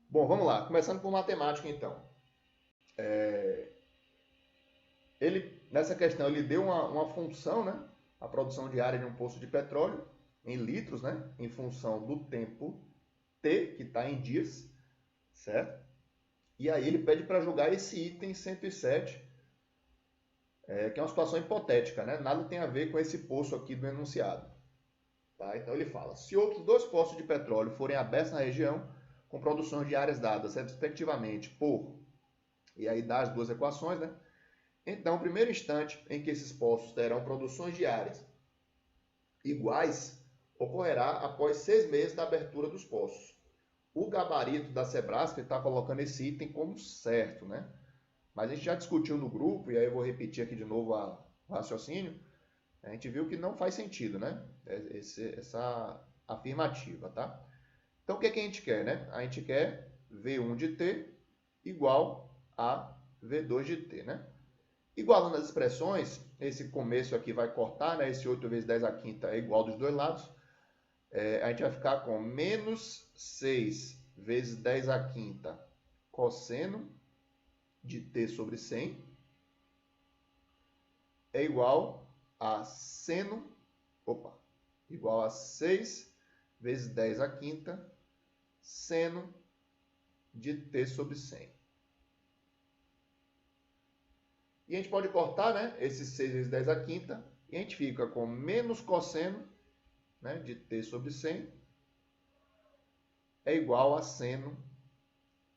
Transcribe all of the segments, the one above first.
Bom, vamos lá. Começando por matemática, então. Nessa questão, ele deu uma função, né? A produção diária de um poço de petróleo em litros, né? Em função do tempo T, que está em dias, certo? E aí ele pede para julgar esse item 107, que é uma situação hipotética, né? Nada tem a ver com esse poço aqui do enunciado. Tá? Então ele fala, se outros dois poços de petróleo forem abertos na região, com produções diárias dadas, respectivamente, por... E aí dá as duas equações, né? Então, o primeiro instante em que esses poços terão produções diárias iguais ocorrerá após 6 meses da abertura dos poços. O gabarito da Sebrasca está colocando esse item como certo, né? Mas a gente já discutiu no grupo, e aí eu vou repetir aqui de novo o raciocínio. A gente viu que não faz sentido, né? Essa afirmativa, tá? Então, o que, que a gente quer, né? A gente quer V1 de T igual a V2 de T, né? Igualando as expressões, esse começo aqui vai cortar, né? Esse 8 vezes 10 à quinta é igual dos dois lados. A gente vai ficar com menos 6 vezes 10 à quinta cosseno de t sobre 100 é igual a seno, igual a 6 vezes 10 à quinta seno de t sobre 100. E a gente pode cortar, né, esses 6 vezes 10 à quinta, e a gente fica com menos cosseno, né, de t sobre 100 é igual a seno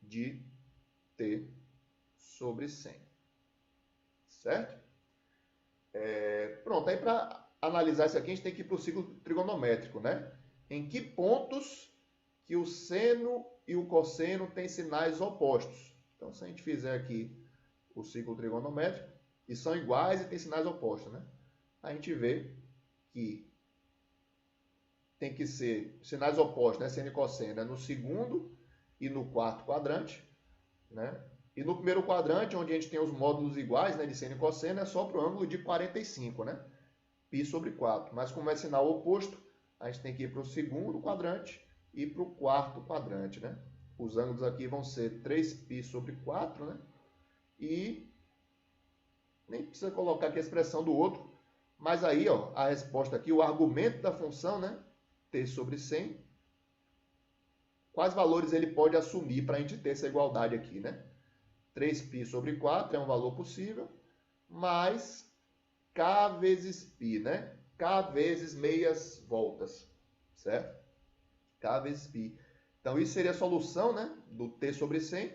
de t sobre 100. Certo? Pronto, aí para analisar isso aqui, a gente tem que ir para o ciclo trigonométrico, né? Em que pontos que o seno e o cosseno têm sinais opostos? Então, se a gente fizer aqui o ciclo trigonométrico, e são iguais e têm sinais opostos, né? A gente vê que tem que ser sinais opostos, né? Seno e cosseno, no segundo e no quarto quadrante, né? E no primeiro quadrante, onde a gente tem os módulos iguais, né, de seno e cosseno, é só para o ângulo de 45, né? Π sobre 4. Mas como é sinal oposto, a gente tem que ir para o segundo quadrante e para o quarto quadrante, né? Os ângulos aqui vão ser 3π sobre 4, né? E nem precisa colocar aqui a expressão do outro, mas aí, ó, a resposta aqui, o argumento da função, né? T sobre 100. Quais valores ele pode assumir para a gente ter essa igualdade aqui, né? 3π sobre 4 é um valor possível, mais K vezes π, né? K vezes meias voltas, certo? K vezes π. Então, isso seria a solução, né, do t sobre 100.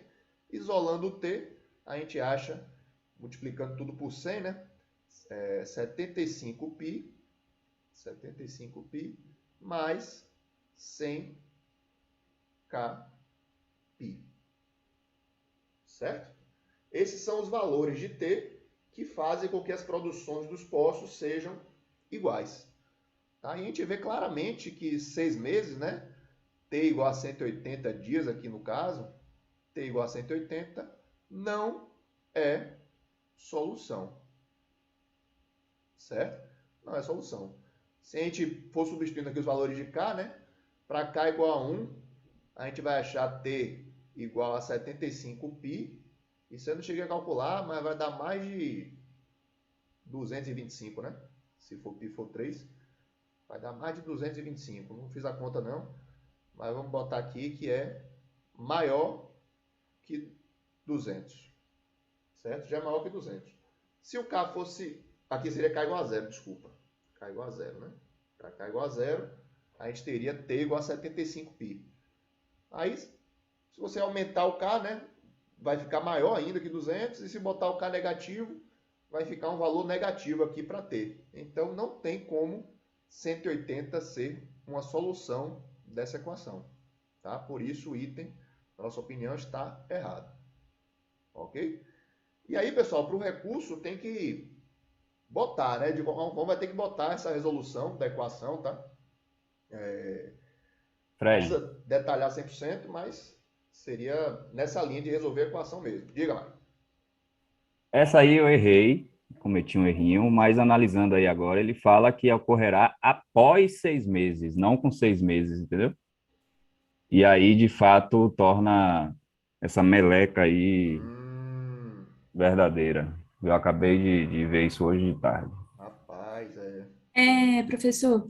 Isolando o t, a gente acha, multiplicando tudo por 100, né? 75π mais 100 kπ. Certo? Esses são os valores de t que fazem com que as produções dos poços sejam iguais. Tá? E a gente vê claramente que 6 meses, né? T igual a 180 dias aqui no caso, T igual a 180, não é solução. Certo? Não é solução. Se a gente for substituindo aqui os valores de K, né? Para K igual a 1, a gente vai achar T igual a 75π. Isso eu não cheguei a calcular, mas vai dar mais de 225, né? Se for π for 3, vai dar mais de 225. Não fiz a conta não, mas vamos botar aqui que é maior que 200. Certo? Já é maior que 200. Se o K fosse... Aqui seria K igual a 0, desculpa. K igual a 0, né? Para K igual a 0, a gente teria T igual a 75π. Aí, se você aumentar o K, né? Vai ficar maior ainda que 200. E se botar o K negativo, vai ficar um valor negativo aqui para T. Então, não tem como 180 ser uma solução dessa equação. Tá? Por isso, o item, na nossa opinião, está errado. Ok? E aí, pessoal, para o recurso tem que botar, né? De qualquer forma, vai ter que botar essa resolução da equação, tá? Não Fred, precisa detalhar 100%, mas seria nessa linha de resolver a equação mesmo. Diga lá. essa aí eu errei, cometi um errinho, mas analisando aí agora, ele fala que ocorrerá após 6 meses, não com 6 meses, entendeu? E aí, de fato, torna essa meleca aí Hum, verdadeira. Eu acabei de ver isso hoje de tarde. rapaz, é. Professor,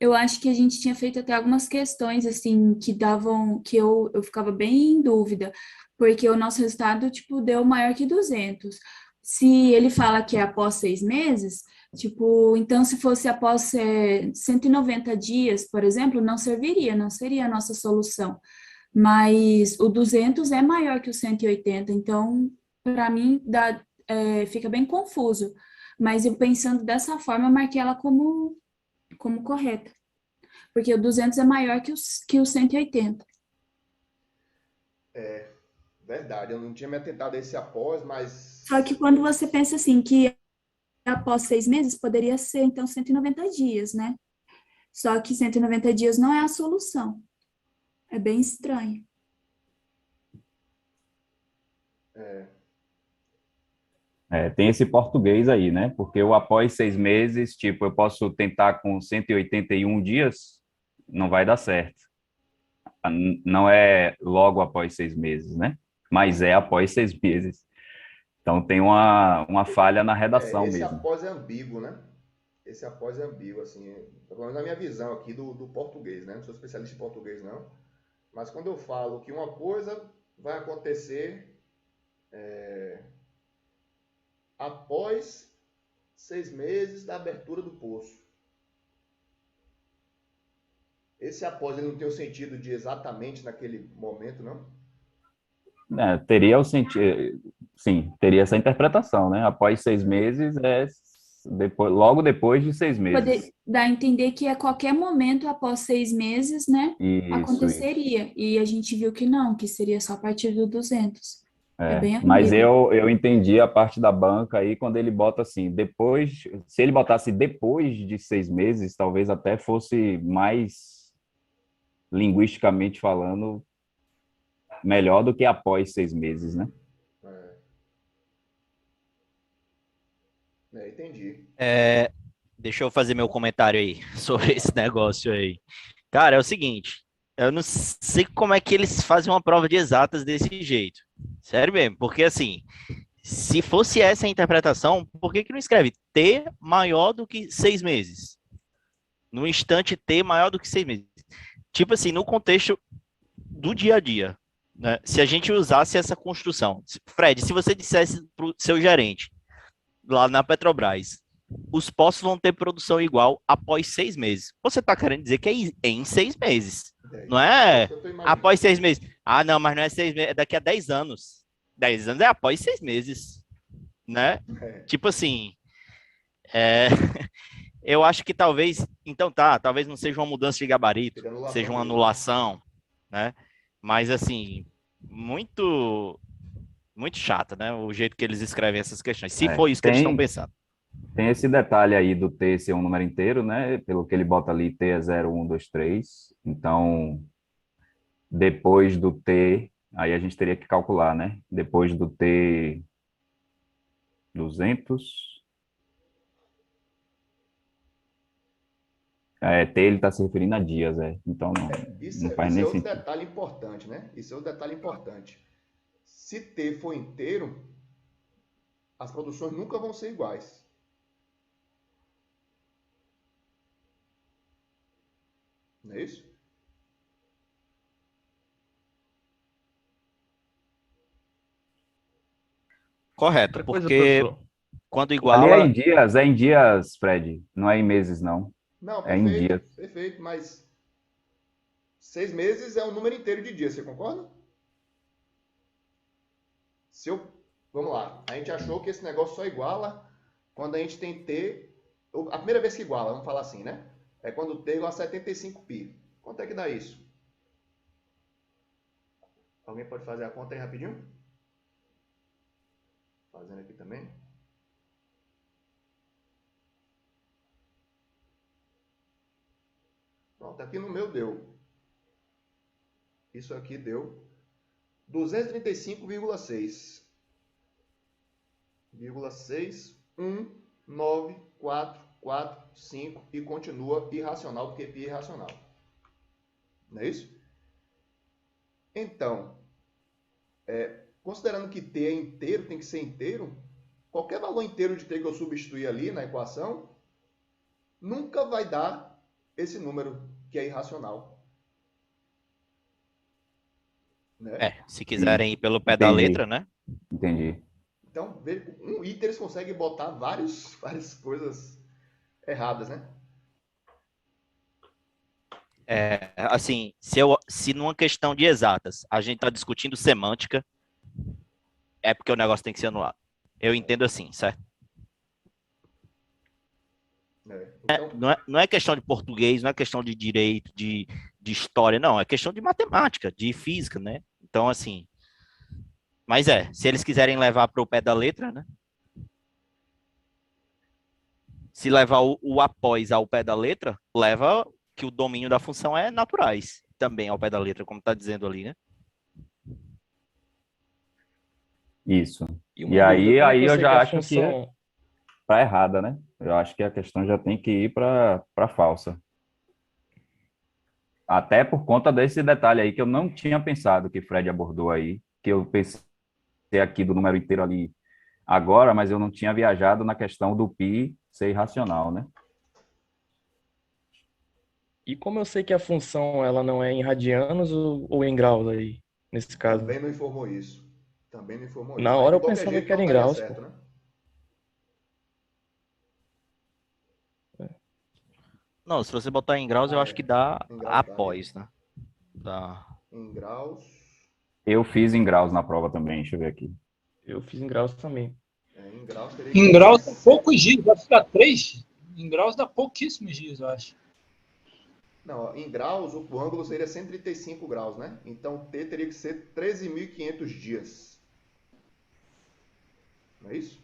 eu acho que a gente tinha feito até algumas questões, assim, que davam, que eu ficava bem em dúvida, porque o nosso resultado, tipo, deu maior que 200. Se ele fala que é após 6 meses, tipo, então se fosse após 190 dias, por exemplo, não serviria, não seria a nossa solução. Mas o 200 é maior que o 180, então, para mim, fica bem confuso. Mas eu pensando dessa forma, eu marquei ela como correta, porque o 200 é maior que o 180. Verdade, eu não tinha me atentado a esse após, Só que mas quando você pensa assim, que após 6 meses, poderia ser, então, 190 dias, né? Só que 190 dias não é a solução. É bem estranho. É, tem esse português aí, né? Porque o após 6 meses, tipo, eu posso tentar com 181 dias, não vai dar certo. Não é logo após 6 meses, né? Mas é após 6 meses. Então tem uma falha na redação esse mesmo. após é ambíguo, né? Esse após é ambíguo, assim, pelo menos na minha visão aqui do português, né? Não sou especialista em português, não. Mas quando eu falo que uma coisa vai acontecer após 6 meses da abertura do poço. Esse após ele não tem o sentido de exatamente naquele momento, não? É, teria o sentido, sim, teria essa interpretação, né? Após 6 meses é depois, logo depois de 6 meses. Poder dar a entender que a qualquer momento após 6 meses, né, Isso. aconteceria. E a gente viu que não, que seria só a partir do 200. É É, bem mas ambíguo. eu entendi a parte da banca aí quando ele bota assim, depois, se ele botasse depois de 6 meses, talvez até fosse mais linguisticamente falando melhor do que após 6 meses, né? É, entendi. É, deixa eu fazer meu comentário aí sobre esse negócio aí. Cara, é o seguinte, eu não sei como é que eles fazem uma prova de exatas desse jeito. Sério mesmo, porque assim, se fosse essa a interpretação, por que que não escreve T maior do que 6 meses? No instante T maior do que 6 meses. Tipo assim, no contexto do dia a dia, né? Se a gente usasse essa construção. Fred, se você dissesse para o seu gerente, lá na Petrobras, os postos vão ter produção igual após 6 meses. Você está querendo dizer que é em 6 meses. Não É isso é que eu estou após imaginando. 6 meses. Ah, não, mas não é 6 meses, é daqui a 10 anos. 10 anos é após 6 meses, né? É, Tipo assim, é, eu acho que talvez, então tá, talvez não seja uma mudança de gabarito, seria seja anulação uma mesmo, né? anulação, né? Mas assim, muito, muito chata, né? O jeito que eles escrevem essas questões. Se É, for isso que eles estão pensando. tem esse detalhe aí do T ser um número inteiro, né? Pelo que ele bota ali, T é 0, 1, 2, 3. Então, depois do T, aí a gente teria que calcular, né? Depois do T 200, T ele está se referindo a dias, é. Então, Isso não é, faz isso é nem outro sentido. detalhe importante, né? Isso é outro detalhe importante. Se T for inteiro, as produções nunca vão ser iguais. Não é isso? Correto, Outra coisa, porque professor. quando Ali iguala, é em dias, Fred, não é em meses, não. Não, É em perfeito, dias. perfeito, mas 6 meses é um número inteiro de dias, você concorda? Se eu, vamos lá, a gente achou que esse negócio só iguala quando a gente tem T, a primeira vez que iguala, vamos falar assim, né? É quando o T é igual a 75π. Quanto é que dá isso? Alguém pode fazer a conta aí rapidinho? Fazendo aqui também. Pronto, aqui no meu deu. Isso aqui deu 235,6. 6,19445 e continua irracional, porque π é irracional. Não é isso? Então, considerando que T é inteiro, tem que ser inteiro, qualquer valor inteiro de T que eu substituir ali na equação, nunca vai dar esse número que é irracional. Né? Se quiserem ir pelo pé da Entendi. letra, né? Entendi. Então, um item eles conseguem botar várias coisas erradas, né? Assim, se numa questão de exatas a gente está discutindo semântica, é porque o negócio tem que ser anulado. Eu entendo assim, certo? Então, Não é questão de português, não é questão de direito, de história, não. É questão de matemática, de física, né? Então, assim... Mas se eles quiserem levar para o pé da letra, né? Se levar o após ao pé da letra, leva que o domínio da função é naturais também ao pé da letra, como está dizendo ali, né? Isso. E E aí eu sei que já a acho que função... tá errada, né? Eu acho que a questão já tem que ir para falsa. Até por conta desse detalhe aí que eu não tinha pensado que Fred abordou aí, que eu pensei aqui do número inteiro ali agora, mas eu não tinha viajado na questão do π ser irracional, né? E como eu sei que a função ela não é em radianos ou em graus aí, nesse caso? também não informou isso. Na Mas hora de eu qualquer pensava jeito que era não em daria graus, certo, pô. né? Não, se você botar em graus, eu acho que dá Em graus dá após, né? Dá. Em graus. Eu fiz em graus na prova também, deixa eu ver aqui. Eu fiz em graus também. Em graus teria que Em ser graus dá poucos dias, acho que dá 3. Em graus dá pouquíssimos dias, eu acho. Não, ó, em graus o ângulo seria 135 graus, né? Então T teria que ser 13.500 dias. Não é isso?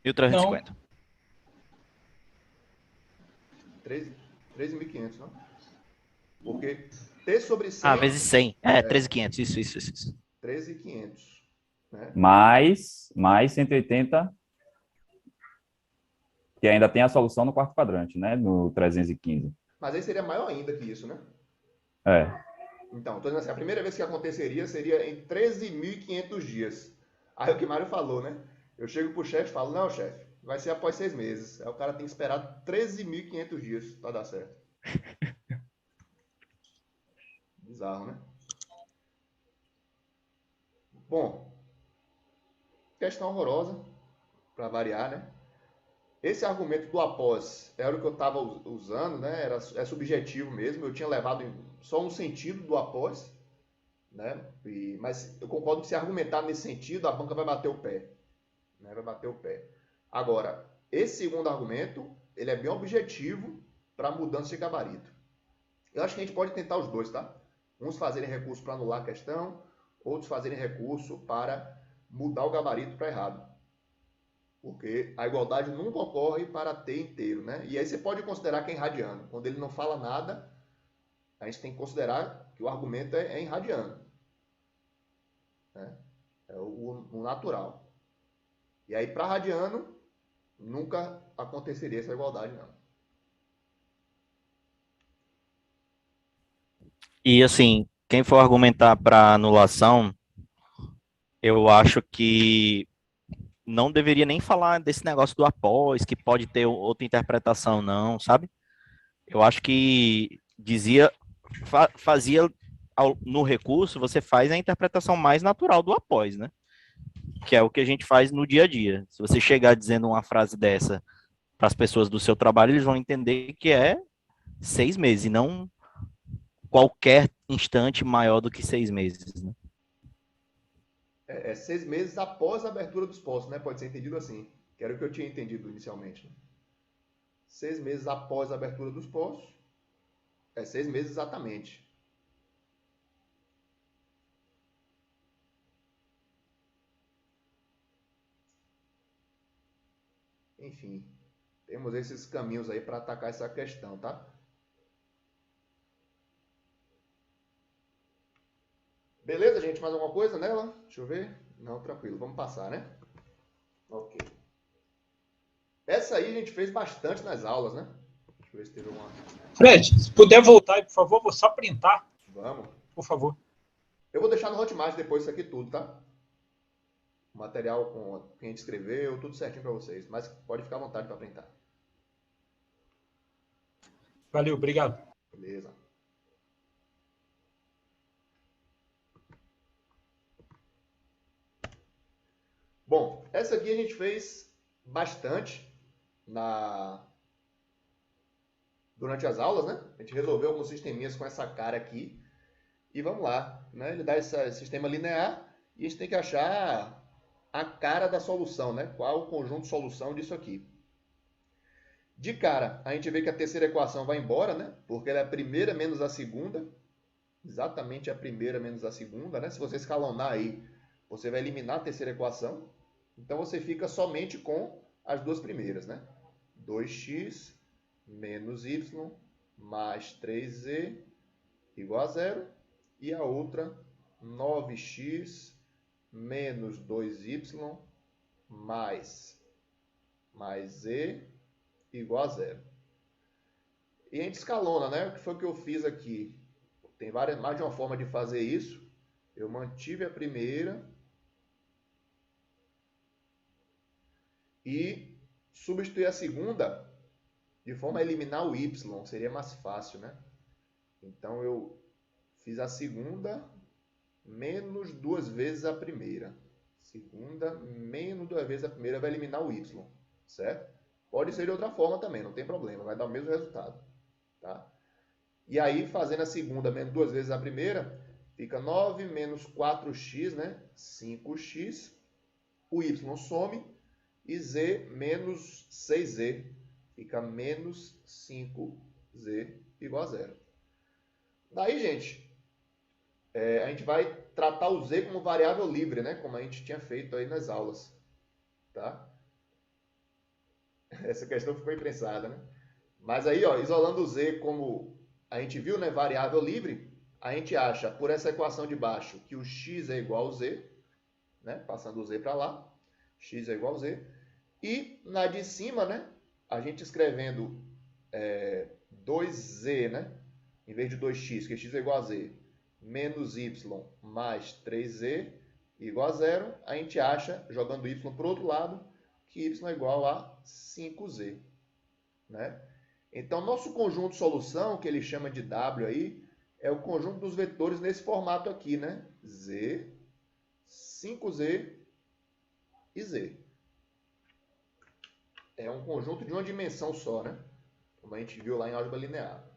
1350. 13.500, não? Porque T sobre 100 vezes 100. 13.500. Isso. 13.500. Né? Mais 180, que ainda tem a solução no quarto quadrante, né? No 315. Mas aí seria maior ainda que isso, né? Então, tô dizendo assim, a primeira vez que aconteceria seria em 13.500 dias. Aí o que Mário falou, né? Eu chego pro chefe e falo, não, chefe, vai ser após 6 meses. Aí o cara tem que esperar 13.500 dias para dar certo. Bizarro, né? Bom, questão horrorosa, para variar, né? Esse argumento do após era o que eu estava usando, né? É subjetivo mesmo. Eu tinha levado só um sentido do após, né? Mas eu concordo que se argumentar nesse sentido, a banca vai bater o pé. Né? Vai bater o pé. Agora, esse segundo argumento, ele é bem objetivo para mudança de gabarito. Eu acho que a gente pode tentar os dois, tá? Uns fazerem recurso para anular a questão, outros fazerem recurso para mudar o gabarito para errado. Porque a igualdade nunca ocorre para T inteiro, né? E aí você pode considerar que é em radiano. Quando ele não fala nada, a gente tem que considerar que o argumento é em radiano. Né? É o natural. E aí, para radiano, nunca aconteceria essa igualdade, não. E assim, quem for argumentar para anulação, eu acho que não deveria nem falar desse negócio do após, que pode ter outra interpretação, não, sabe? Eu acho que fazia no recurso, você faz a interpretação mais natural do após, né? Que é o que a gente faz no dia a dia. Se você chegar dizendo uma frase dessa para as pessoas do seu trabalho, eles vão entender que é 6 meses, e não qualquer instante maior do que 6 meses, né? 6 meses após a abertura dos postos, né? Pode ser entendido assim. Que era o que eu tinha entendido inicialmente. Né? 6 meses após a abertura dos postos. 6 meses exatamente. Enfim, temos esses caminhos aí para atacar essa questão, tá? Beleza, gente? Mais alguma coisa nela? Deixa eu ver. Não, tranquilo. Vamos passar, né? Ok. Essa aí a gente fez bastante nas aulas, né? Deixa eu ver se teve uma... Fred, se puder voltar aí, por favor, vou só printar. Vamos. Por favor. Eu vou deixar no Hotmart depois isso aqui tudo, tá? O material com quem a gente escreveu, tudo certinho para vocês. Mas pode ficar à vontade para printar. Valeu, obrigado. Beleza. Bom, essa aqui a gente fez bastante durante as aulas, né? A gente resolveu alguns sisteminhas com essa cara aqui. E vamos lá, né? Ele dá esse sistema linear e a gente tem que achar a cara da solução, né? Qual o conjunto de solução disso aqui. De cara, a gente vê que a terceira equação vai embora, né? Porque ela é a primeira menos a segunda. Exatamente a primeira menos a segunda, né? Se você escalonar aí, você vai eliminar a terceira equação. Então você fica somente com as duas primeiras, né? 2x menos y mais 3z igual a zero. E a outra, 9x menos 2y mais z igual a zero. E a gente escalona, né? O que foi que eu fiz aqui? Tem mais de uma forma de fazer isso. Eu mantive a primeira e substituí a segunda de forma a eliminar o y. Seria mais fácil, né? Então eu fiz a segunda menos duas vezes a primeira. Segunda menos duas vezes a primeira vai eliminar o y, certo? Pode ser de outra forma também, não tem problema, vai dar o mesmo resultado, tá? E aí, fazendo a segunda menos duas vezes a primeira, fica 9 menos 4x, né? 5x. O y some e z menos 6z. Fica menos 5z igual a zero. Daí, gente, a gente vai tratar o z como variável livre, né? Como a gente tinha feito aí nas aulas, tá? Essa questão ficou imprensada, né? Mas aí, ó, isolando o z como a gente viu, né, variável livre, a gente acha por essa equação de baixo que o x é igual ao z, né? Passando o z para lá, x é igual a z. E na de cima, né, a gente escrevendo 2z, né? Em vez de 2x, que x é igual a z, menos y mais 3z igual a zero, a gente acha, jogando y para o outro lado, que y é igual a 5z, né? Então, nosso conjunto de solução, que ele chama de W aí, é o conjunto dos vetores nesse formato aqui, né? Z, 5z e z. É um conjunto de uma dimensão só, né? Como a gente viu lá em álgebra linear.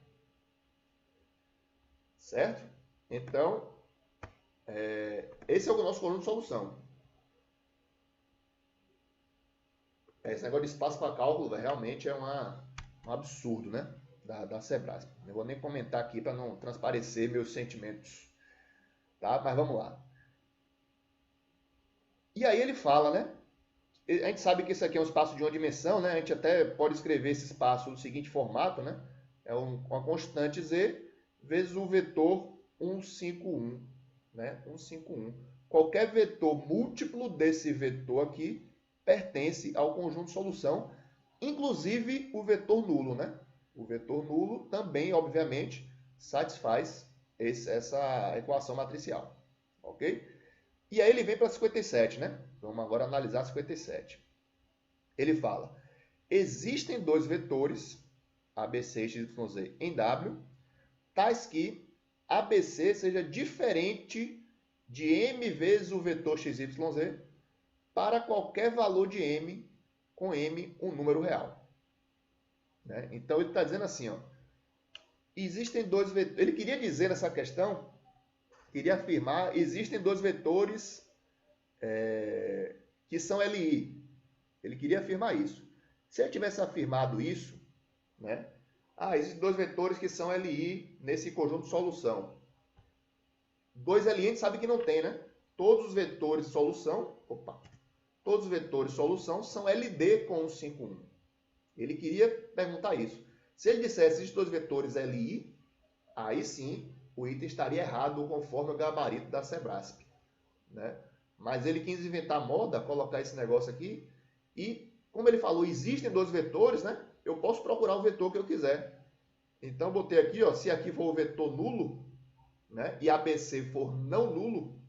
Certo? Então, esse é o nosso conjunto de solução. Esse negócio de espaço para cálculo realmente é um absurdo, né? Da Sebrasp. Não vou nem comentar aqui para não transparecer meus sentimentos. Tá? Mas vamos lá. E aí ele fala, né? A gente sabe que esse aqui é um espaço de uma dimensão, né? A gente até pode escrever esse espaço no seguinte formato, né? É uma constante z vezes o vetor 151, né? 151. Qualquer vetor múltiplo desse vetor aqui pertence ao conjunto de solução, inclusive o vetor nulo, né? O vetor nulo também, obviamente, satisfaz essa equação matricial, ok? E aí ele vem para 57, né? Vamos agora analisar 57. Ele fala, existem dois vetores, ABC e XYZ, em W, tais que ABC seja diferente de m vezes o vetor XYZ para qualquer valor de m, com m um número real. Né? Então ele está dizendo assim, ó, existem dois vetores, ele queria dizer nessa questão, queria afirmar, existem dois vetores que são LI. Ele queria afirmar isso. Se ele tivesse afirmado isso, né? Existem dois vetores que são LI nesse conjunto de solução. Dois LI a gente sabe que não tem, né? Todos os vetores de solução, todos os vetores de solução são LD com 151. Ele queria perguntar isso. Se ele dissesse esses dois vetores LI, aí sim o item estaria errado conforme o gabarito da Sebrasp, né? Mas ele quis inventar moda, colocar esse negócio aqui, e como ele falou, existem dois vetores, né? Eu posso procurar o vetor que eu quiser. Então, botei aqui, ó, se aqui for o vetor nulo, né, e ABC for não nulo,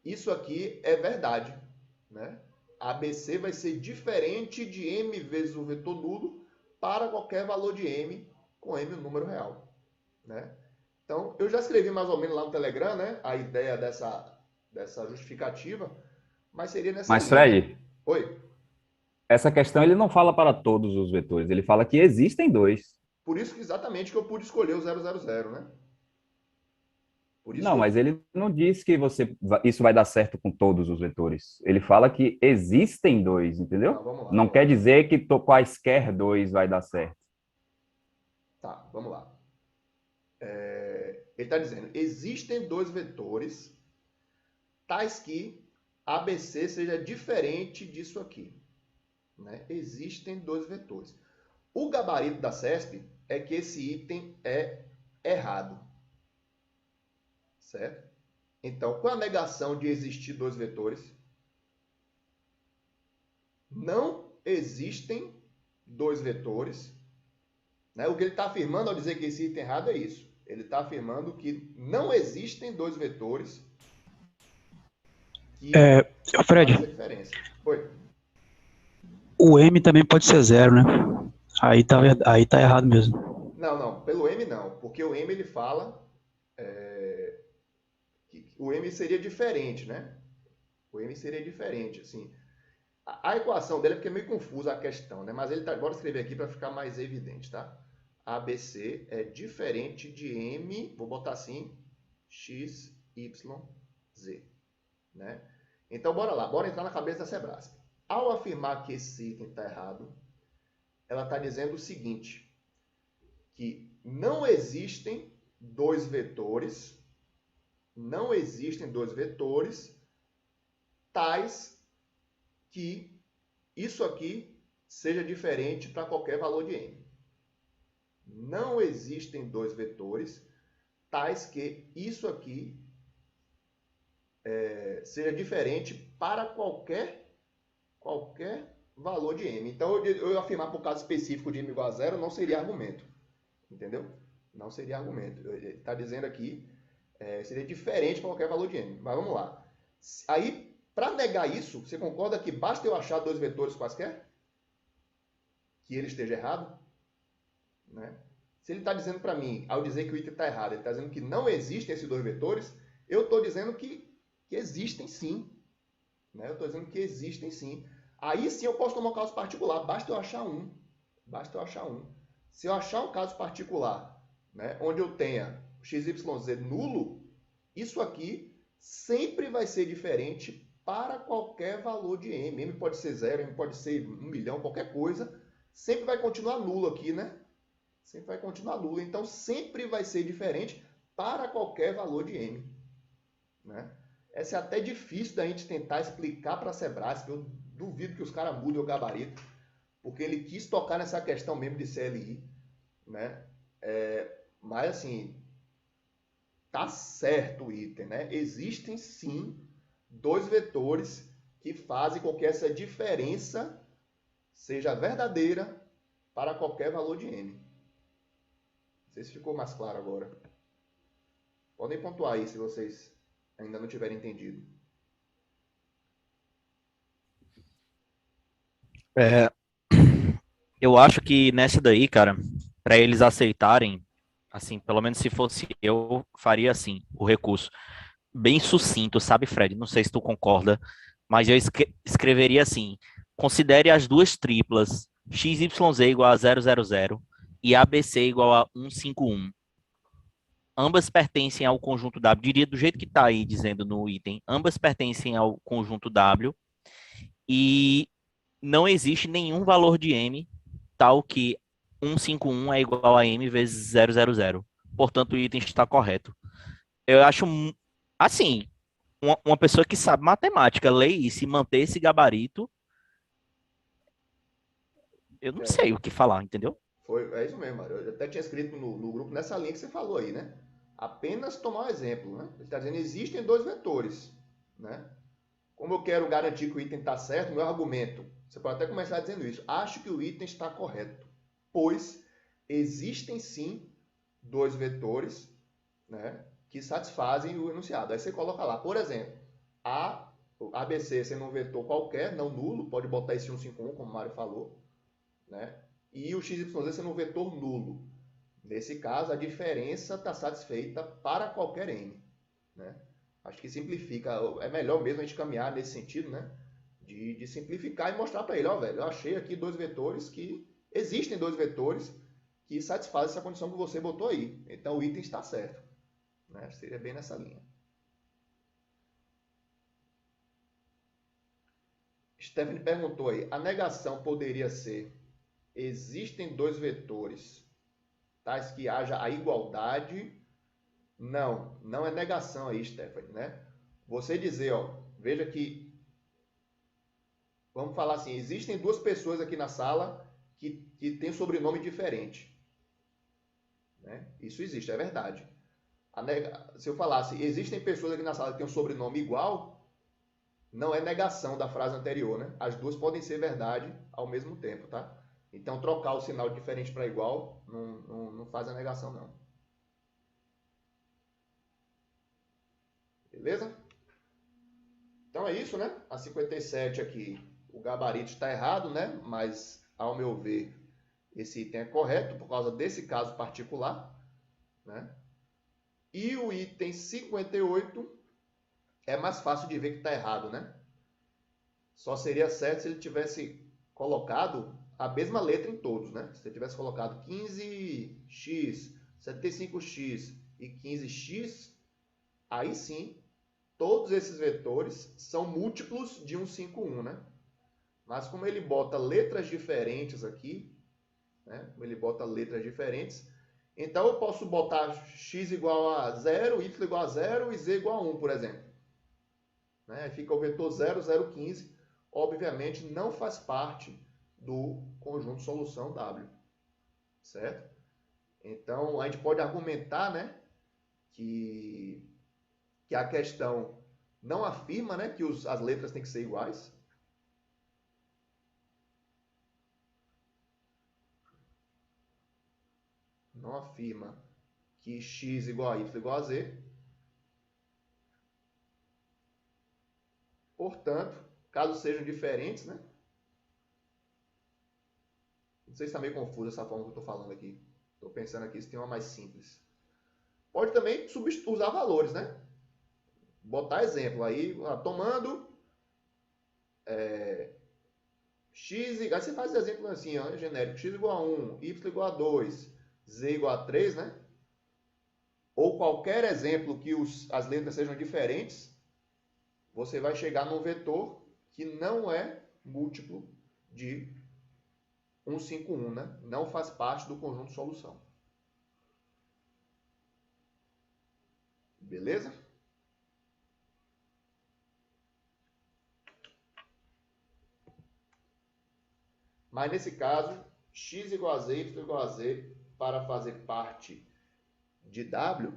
isso aqui é verdade, né? ABC vai ser diferente de M vezes o vetor nulo para qualquer valor de M com M um número real, né? Então, eu já escrevi mais ou menos lá no Telegram, né, a ideia dessa justificativa, mas seria nessa Mas, linha. Fred, Oi. essa questão ele não fala para todos os vetores, ele fala que existem dois. Por isso que exatamente que eu pude escolher o 000, né? Por isso Não, que mas eu... ele não diz que isso vai dar certo com todos os vetores. Ele fala que existem dois, entendeu? Não, vamos lá, Não vamos quer lá. dizer que quaisquer dois vai dar certo. Tá, vamos lá. Ele está dizendo, existem dois vetores tais que ABC seja diferente disso aqui, né? Existem dois vetores. O gabarito da CESP é que esse item é errado, certo? Então, qual é a negação de existir dois vetores? Não existem dois vetores, né? O que ele está afirmando ao dizer que esse item é errado é isso. Ele está afirmando que não existem dois vetores que fazem Fred, essa diferença. Oi. o M também pode ser 0, né? Aí tá errado mesmo. Não, pelo M não, porque o M ele fala que o M seria diferente, né? O M seria diferente, assim. A equação dele é porque é meio confusa a questão, né? Mas ele tá, bora escrever aqui para ficar mais evidente, tá? ABC é diferente de M, vou botar assim, X, Y, Z, né? Então, bora lá, bora entrar na cabeça da Sebrasp. Ao afirmar que esse item está errado, ela está dizendo o seguinte, que não existem dois vetores tais que isso aqui seja diferente para qualquer valor de M. Não existem dois vetores tais que isso aqui seja diferente para qualquer valor de M. Então, eu afirmar por caso específico de M igual a zero não seria argumento. Entendeu? Não seria argumento. Ele está dizendo aqui, seria diferente para qualquer valor de M. Mas vamos lá. Aí, para negar isso, você concorda que basta eu achar dois vetores quaisquer? Que ele esteja errado? Né? Se ele está dizendo para mim, ao dizer que o item está errado, ele está dizendo que não existem esses dois vetores, eu estou dizendo que existem sim. Né? Eu estou dizendo que existem sim. Aí sim eu posso tomar um caso particular, basta eu achar um. Basta eu achar um. Se eu achar um caso particular, né, onde eu tenha XYZ nulo, isso aqui sempre vai ser diferente para qualquer valor de M. M pode ser 0, M pode ser 1 milhão, qualquer coisa. Sempre vai continuar nulo aqui, né? Sempre vai continuar nulo. Então, sempre vai ser diferente para qualquer valor de M. Né? Essa é até difícil da gente tentar explicar para a Sebrasp. Eu duvido que os caras mudem o gabarito, porque ele quis tocar nessa questão mesmo de CLI. Né? Mas, assim, tá certo o item. Né? Existem, sim, dois vetores que fazem com que essa diferença seja verdadeira para qualquer valor de M. Não sei se ficou mais claro agora. Podem pontuar aí se vocês ainda não tiverem entendido. Eu acho que nessa daí, cara, para eles aceitarem, assim, pelo menos se fosse eu, faria assim, o recurso. Bem sucinto, sabe, Fred? Não sei se tu concorda, mas eu escreveria assim: considere as duas triplas XYZ igual a 000 e ABC igual a 151. Ambas pertencem ao conjunto W, diria do jeito que está aí dizendo no item, ambas pertencem ao conjunto W e não existe nenhum valor de M tal que 151 é igual a M vezes 000. Portanto, o item está correto. Eu acho, assim, uma pessoa que sabe matemática, ler isso e manter esse gabarito, eu não sei o que falar, entendeu? É isso mesmo, Mário. Eu até tinha escrito no grupo nessa linha que você falou aí, né? Apenas tomar um exemplo, né? Ele está dizendo que existem dois vetores, né? Como eu quero garantir que o item está certo, meu argumento, você pode até começar dizendo isso. Acho que o item está correto, pois existem sim dois vetores né, que satisfazem o enunciado. Aí você coloca lá, por exemplo, ABC sendo um vetor qualquer, não nulo, pode botar esse 151, como o Mário falou, né, e o XYZ sendo um vetor nulo. Nesse caso, a diferença está satisfeita para qualquer M. Né? Acho que simplifica. É melhor mesmo a gente caminhar nesse sentido, né? De simplificar e mostrar para ele, ó, velho, eu achei aqui dois vetores que... Existem dois vetores que satisfazem essa condição que você botou aí. Então, o item está certo. Né? Seria bem nessa linha. Stephanie perguntou aí, a negação poderia ser, existem dois vetores tais que haja a igualdade? Não, não é negação aí, Stephanie, né? Você dizer, ó, veja que, vamos falar assim, existem duas pessoas aqui na sala que têm sobrenome diferente. Né? Isso existe, é verdade. Se eu falasse, existem pessoas aqui na sala que têm um sobrenome igual, não é negação da frase anterior, né? As duas podem ser verdade ao mesmo tempo, tá? Então, trocar o sinal de diferente para igual não faz a negação, não. Beleza? Então, é isso, né? A 57 aqui, o gabarito está errado, né? Mas, ao meu ver, esse item é correto por causa desse caso particular, né? E o item 58 é mais fácil de ver que está errado, né? Só seria certo se ele tivesse colocado a mesma letra em todos, né? Se ele tivesse colocado 15x, 75x e 15x, aí sim, todos esses vetores são múltiplos de 151, né? Mas como ele bota letras diferentes aqui, né? Como ele bota letras diferentes, então eu posso botar x igual a 0, y igual a 0 e z igual a 1, por exemplo. Né? Fica o vetor 0, 0, 15. Obviamente não faz parte do conjunto solução W. Certo? Então, a gente pode argumentar, né, que a questão não afirma, né, que as letras têm que ser iguais. Não afirma que x igual a y igual a z. Portanto, caso sejam diferentes, né? Não sei se está meio confuso essa forma que eu estou falando aqui. Estou pensando aqui se tem uma mais simples. Pode também usar valores, né? Botar exemplo aí, tomando x, aí você faz exemplo assim, ó, genérico, x igual a 1, y igual a 2, z igual a 3, né? Ou qualquer exemplo que as letras sejam diferentes, você vai chegar num vetor que não é múltiplo de 151, né? Não faz parte do conjunto solução. Beleza? Mas nesse caso, x igual a z, y igual a z, para fazer parte de W.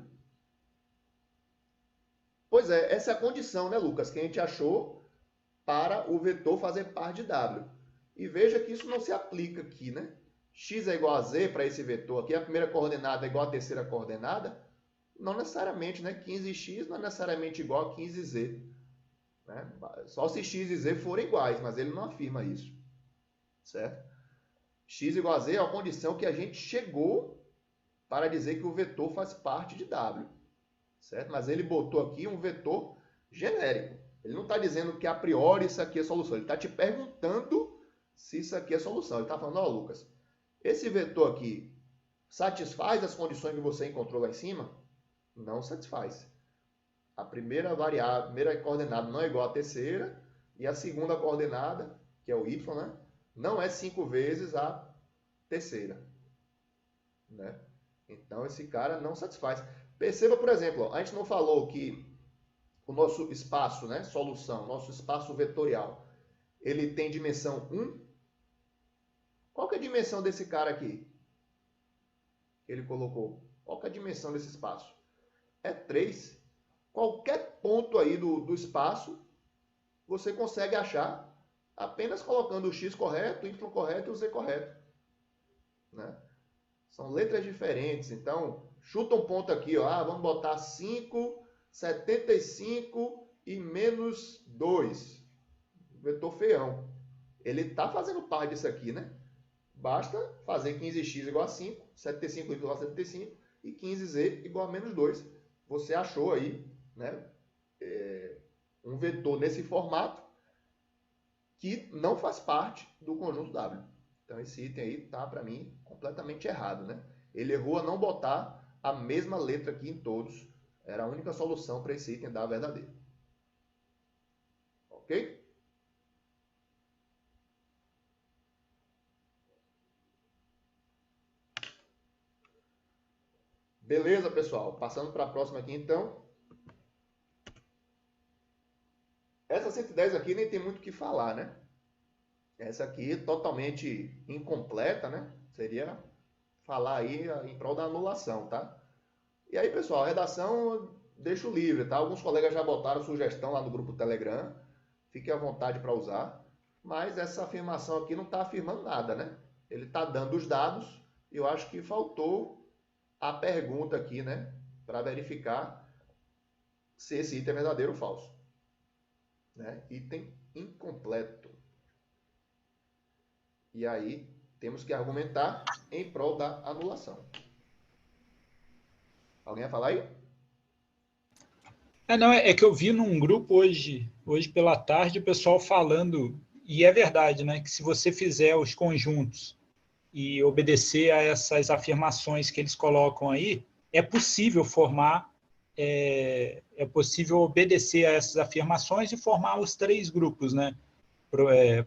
Pois é, essa é a condição, né, Lucas, que a gente achou para o vetor fazer parte de W. E veja que isso não se aplica aqui, né? X é igual a z para esse vetor aqui, a primeira coordenada é igual à terceira coordenada. Não necessariamente, né? 15x não é necessariamente igual a 15z. Né? Só se x e z forem iguais, mas ele não afirma isso. Certo? X igual a z é a condição que a gente chegou para dizer que o vetor faz parte de W. Certo? Mas ele botou aqui um vetor genérico. Ele não está dizendo que a priori isso aqui é solução. Ele está te perguntando se isso aqui é solução. Ele está falando, ó, Lucas, esse vetor aqui satisfaz as condições que você encontrou lá em cima? Não satisfaz. A primeira variável, a primeira coordenada não é igual à terceira, e a segunda coordenada, que é o y, né, não é 5 vezes a terceira. Né? Então, esse cara não satisfaz. Perceba, por exemplo, ó, a gente não falou que o nosso espaço, né, solução, nosso espaço vetorial, ele tem dimensão 1. Qual que é a dimensão desse cara aqui? Que ele colocou. Qual que é a dimensão desse espaço? É 3. Qualquer ponto aí do espaço, você consegue achar apenas colocando o x correto, o y correto e o z correto. Né? São letras diferentes, então chuta um ponto aqui, ó. Ah, vamos botar 5, 75 e menos 2. Vetor feião. Ele está fazendo parte disso aqui, né? Basta fazer 15x igual a 5, 75 igual a 75 e 15z igual a menos 2. Você achou aí, né, um vetor nesse formato que não faz parte do conjunto W. Então esse item aí está, para mim, completamente errado, né? Ele errou a não botar a mesma letra aqui em todos. Era a única solução para esse item dar verdadeiro. Ok? Beleza, pessoal? Passando para a próxima aqui, então. Essa 110 aqui nem tem muito o que falar, né? Essa aqui totalmente incompleta, né? Seria falar aí em prol da anulação, tá? E aí, pessoal, a redação eu deixo livre, tá? Alguns colegas já botaram sugestão lá no grupo Telegram. Fique à vontade para usar. Mas essa afirmação aqui não está afirmando nada, né? Ele está dando os dados e eu acho que faltou a pergunta aqui, né? Para verificar se esse item é verdadeiro ou falso. Né? Item incompleto. E aí, temos que argumentar em prol da anulação. Alguém vai falar aí? Não, é que eu vi num grupo hoje pela tarde, o pessoal falando, e é verdade, né, que se você fizer os conjuntos e obedecer a essas afirmações que eles colocam aí, é possível formar, é possível obedecer a essas afirmações e formar os 3 grupos, né?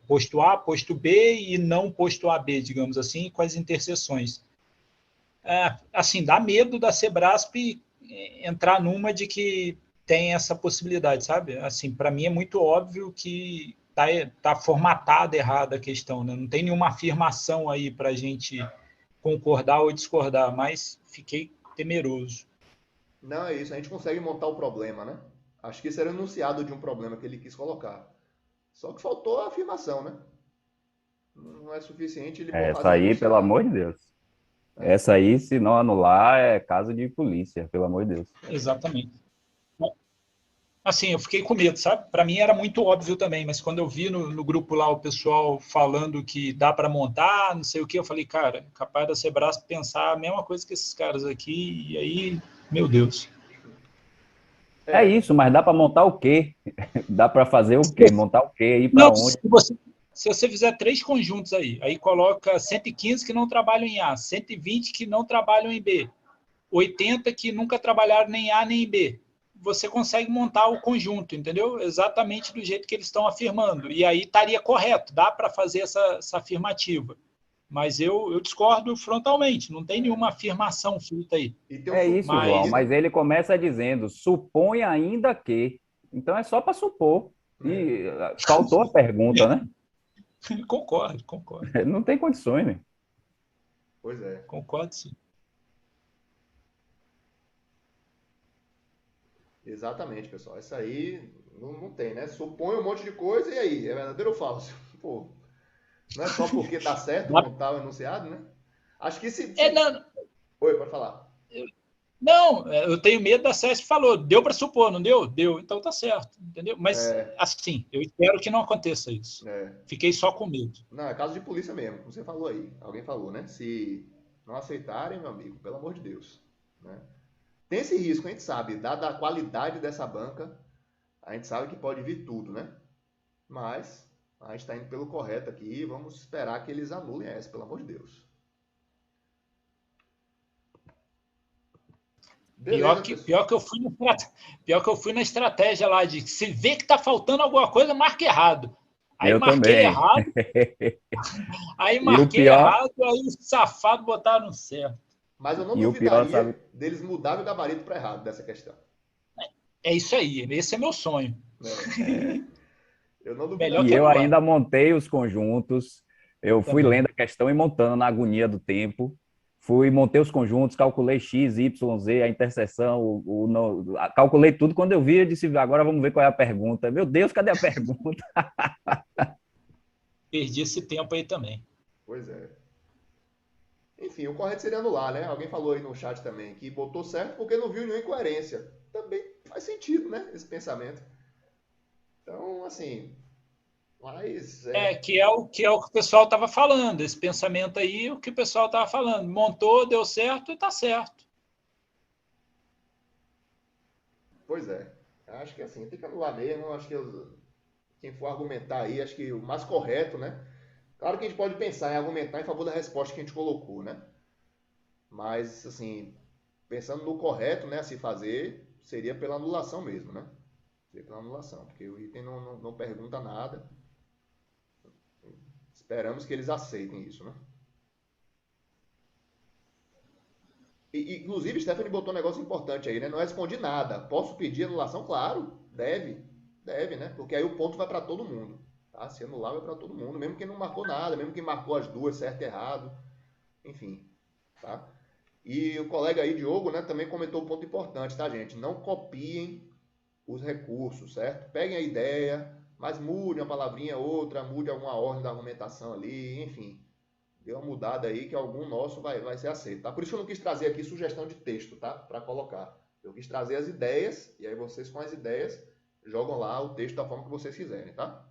Posto A, posto B e não posto AB, digamos assim, com as interseções. Assim, dá medo da Sebrasp entrar numa de que tem essa possibilidade, sabe? Assim, para mim é muito óbvio que tá formatada errada a questão, né? Não tem nenhuma afirmação aí para a gente concordar ou discordar, mas fiquei temeroso. Não, é isso. A gente consegue montar o problema, né? Acho que isso era enunciado de um problema que ele quis colocar. Só que faltou a afirmação, né? Não é suficiente ele fazer Essa aí, enunciado. pelo amor de Deus. Essa aí, se não anular, é caso de polícia, pelo amor de Deus. Exatamente. Assim, eu fiquei com medo, sabe? Para mim era muito óbvio também, mas quando eu vi no grupo lá o pessoal falando que dá para montar, não sei o que, eu falei, cara, capaz da Sebrasp pensar a mesma coisa que esses caras aqui, e aí, meu Deus. É isso, mas dá para montar o quê? Dá para fazer o quê? Montar o quê? Ir para onde? Se você fizer 3 conjuntos aí coloca 115 que não trabalham em A, 120 que não trabalham em B, 80 que nunca trabalharam nem em A nem em B. Você consegue montar o conjunto, entendeu? Exatamente do jeito que eles estão afirmando. E aí estaria correto, dá para fazer essa afirmativa. Mas eu discordo frontalmente, não tem nenhuma afirmação feita aí. É isso, João, mas ele começa dizendo, supõe ainda que. Então é só para supor. E faltou a pergunta, né? Concordo. Não tem condições, né? Pois é. Concordo, sim. Exatamente, pessoal. Isso aí não tem, né? Supõe um monte de coisa e aí? É verdadeiro ou falso? Pô, não é só porque dá certo montar o enunciado, né? Acho que se... Não. Oi, pode falar. Não, eu tenho medo da SESC falou, deu para supor, não deu? Deu, então tá certo, entendeu? Mas, assim, eu espero que não aconteça isso. Fiquei só com medo. Não, é caso de polícia mesmo, como você falou aí. Alguém falou, né? Se não aceitarem, meu amigo, pelo amor de Deus. Né? Tem esse risco, a gente sabe, dada a qualidade dessa banca, a gente sabe que pode vir tudo, né? Mas a gente está indo pelo correto aqui, vamos esperar que eles anulem essa, pelo amor de Deus. Beleza, pior que eu fui na estratégia lá de se vê que tá faltando alguma coisa, marca errado. Aí eu marquei também. errado. Aí marquei errado, aí os safados botaram certo. Mas eu não duvidaria deles mudarem o gabarito para errado dessa questão. É isso aí, esse é meu sonho. Eu não duvidaria. E eu ainda montei os conjuntos, eu fui lendo a questão e montando na agonia do tempo. Montei os conjuntos, calculei X, Y, Z, a interseção, calculei tudo. Quando eu vi, eu disse, agora vamos ver qual é a pergunta. Meu Deus, cadê a pergunta? Perdi esse tempo aí também. Pois é. Enfim, o correto seria anular, né? Alguém falou aí no chat também que botou certo porque não viu nenhuma incoerência. Também faz sentido, né? Esse pensamento. Então, assim, mas Que é o que o pessoal estava falando, esse pensamento aí, o que o pessoal estava falando. Montou, deu certo e está certo. Pois é. Acho que assim, tem que anular mesmo. Acho que quem for argumentar aí, acho que o mais correto, né? Claro que a gente pode pensar em argumentar em favor da resposta que a gente colocou, né? Mas, assim, pensando no correto, né, a se fazer, seria pela anulação mesmo, né? Seria pela anulação, porque o item não pergunta nada. Esperamos que eles aceitem isso, né? Inclusive, Stephanie botou um negócio importante aí, né? Não respondi nada. Posso pedir anulação? Claro, deve. Deve, né? Porque aí o ponto vai para todo mundo. Tá? Se anular, vai para todo mundo. Mesmo quem não marcou nada, mesmo quem marcou as duas, certo e errado. Enfim, tá? E o colega aí, Diogo, né, também comentou um ponto importante, tá, gente? Não copiem os recursos, certo? Peguem a ideia, mas mude uma palavrinha, outra, mude alguma ordem da argumentação ali, enfim. Dê uma mudada aí que algum nosso vai ser aceito, tá? Por isso que eu não quis trazer aqui sugestão de texto, tá? Para colocar. Eu quis trazer as ideias, e aí vocês com as ideias jogam lá o texto da forma que vocês quiserem, tá?